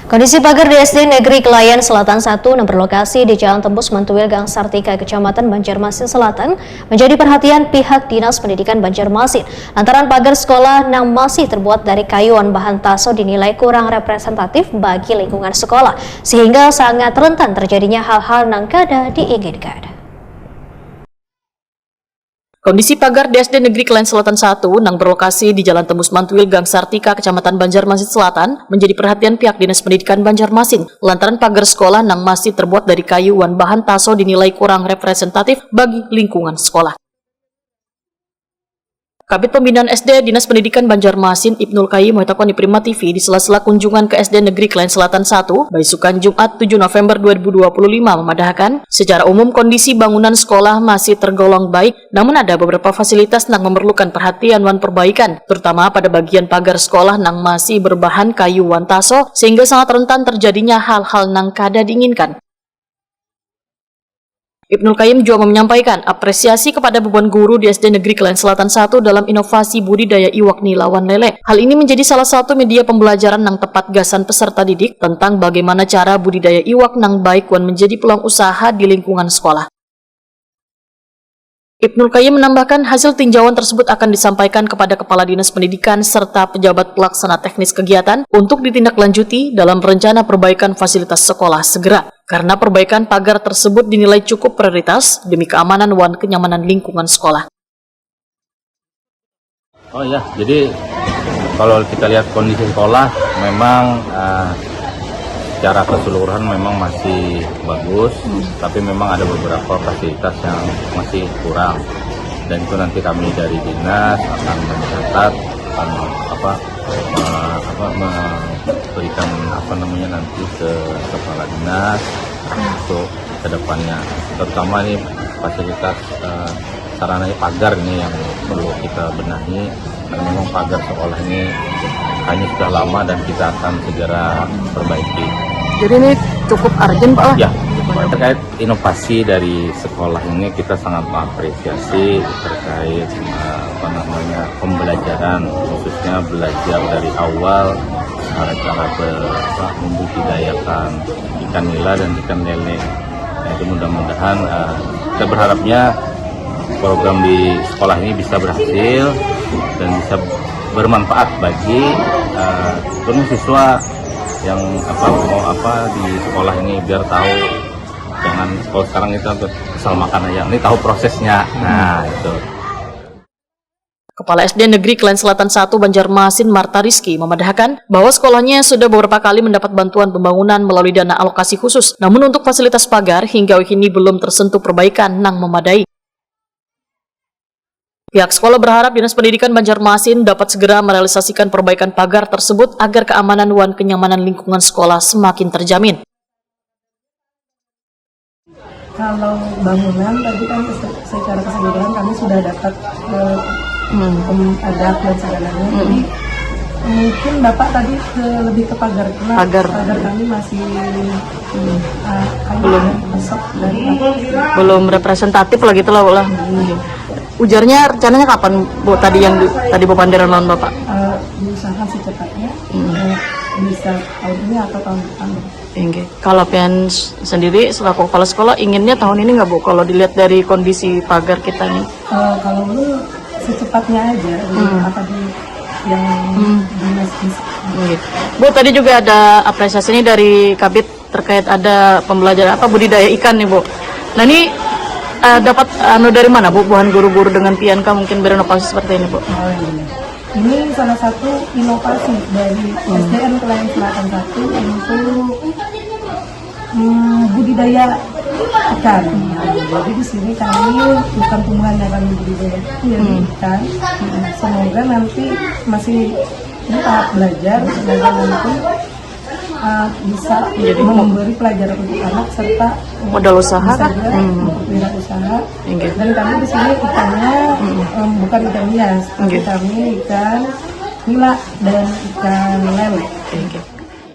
Kondisi pagar di SD Negeri Kelayan Selatan 1 yang berlokasi di Jalan Tembus Mantuil Gang Sartika, Kecamatan Banjarmasin Selatan menjadi perhatian pihak Dinas Pendidikan Banjarmasin. Lantaran pagar sekolah yang masih terbuat dari kayuan bahan taso dinilai kurang representatif bagi lingkungan sekolah, sehingga sangat rentan terjadinya hal-hal yang kada diinginkan. Kondisi pagar di SD Negeri Kelayan Selatan 1 yang berlokasi di Jalan Tembus Mantuil Gang Sartika, Kecamatan Banjarmasin Selatan menjadi perhatian pihak Dinas Pendidikan Banjarmasin lantaran pagar sekolah yang masih terbuat dari kayu dan bahan taso dinilai kurang representatif bagi lingkungan sekolah. Kabid Pembinaan SD Dinas Pendidikan Banjarmasin Ibnul Qayyim mengatakan di Prima TV di sela-sela kunjungan ke SD Negeri Kelayan Selatan 1, Baisukan Jumat 7 November 2025 memadahkan secara umum kondisi bangunan sekolah masih tergolong baik, namun ada beberapa fasilitas yang memerlukan perhatian dan perbaikan, terutama pada bagian pagar sekolah yang masih berbahan kayu dan taso sehingga sangat rentan terjadinya hal-hal yang kada diinginkan. Ibnul Qayyim juga menyampaikan apresiasi kepada beban guru di SD Negeri Kelayan Selatan 1 dalam inovasi budidaya iwak nila wan lele. Hal ini menjadi salah satu media pembelajaran yang tepat gasan peserta didik tentang bagaimana cara budidaya iwak yang baik dan menjadi peluang usaha di lingkungan sekolah. Ibnul Qayyim menambahkan hasil tinjauan tersebut akan disampaikan kepada Kepala Dinas Pendidikan serta pejabat pelaksana teknis kegiatan untuk ditindaklanjuti dalam rencana perbaikan fasilitas sekolah segera. Karena perbaikan pagar tersebut dinilai cukup prioritas demi keamanan dan kenyamanan lingkungan sekolah. Oh ya, jadi kalau kita lihat kondisi sekolah memang secara keseluruhan memang masih bagus, tapi memang ada beberapa fasilitas yang masih kurang, dan itu nanti kami dari dinas akan mencatat, akan memberikan nanti ke kepala dinas untuk kedepannya, terutama ini fasilitas sarananya pagar ini yang perlu kita benahi, karena memang pagar sekolah ini hanya sudah lama dan kita akan segera perbaiki. Jadi ini cukup urgent, Pak? Ya, terkait inovasi dari sekolah ini kita sangat mengapresiasi terkait pembelajaran, khususnya belajar dari awal cara membudidayakan ikan nila dan ikan lele. Nah, itu mudah-mudahan kita berharapnya program di sekolah ini bisa berhasil dan bisa bermanfaat bagi seluruh siswa yang mau di sekolah ini, biar tahu, jangan kalau sekarang itu asal makan aja, ini tahu prosesnya. Nah, itu. Kepala SD Negeri Kelayan Selatan 1 Banjarmasin Marta Rizky memadahkan bahwa sekolahnya sudah beberapa kali mendapat bantuan pembangunan melalui dana alokasi khusus, namun untuk fasilitas pagar hingga kini belum tersentuh perbaikan yang memadai. Pihak sekolah berharap Dinas Pendidikan Banjarmasin dapat segera merealisasikan perbaikan pagar tersebut agar keamanan dan kenyamanan lingkungan sekolah semakin terjamin. Kalau bangunan tadi kan secara keseluruhan kami sudah dapat adat dan segalanya. Jadi mungkin Bapak tadi lebih ke pagar, karena pagar kami masih belum representatif lagi gitu lah. Ujarnya rencananya kapan, Bu, tadi yang tadi bebanderan lawan Bapak? Diusahakan secepatnya, bisa tahun ini atau tahun depan. Kalau PN sendiri selaku kepala sekolah inginnya tahun ini nggak, Bu, kalau dilihat dari kondisi pagar kita nih? Kalau lu secepatnya aja, apa di yang dinas. Bu, tadi juga ada apresiasi ini dari Kabid terkait ada pembelajaran budidaya ikan nih, Bu. Nah, ini dapat dari mana, Bu, bahan guru-guru dengan PNK mungkin berinovasi seperti ini, Bu? Ini salah satu inovasi dari SDN Kelayan Selatan 1 untuk budidaya ikan. Jadi di sini kami bukan tumbuhan yang kami budidaya ikan. Semoga nanti masih tahap belajar, semoga nanti bisa memberi pelajaran untuk anak serta modal usaha untuk wirausaha. Dan kami di sini ikannya bukan ikan hias, tapi kami ikan nila dan ikan lele.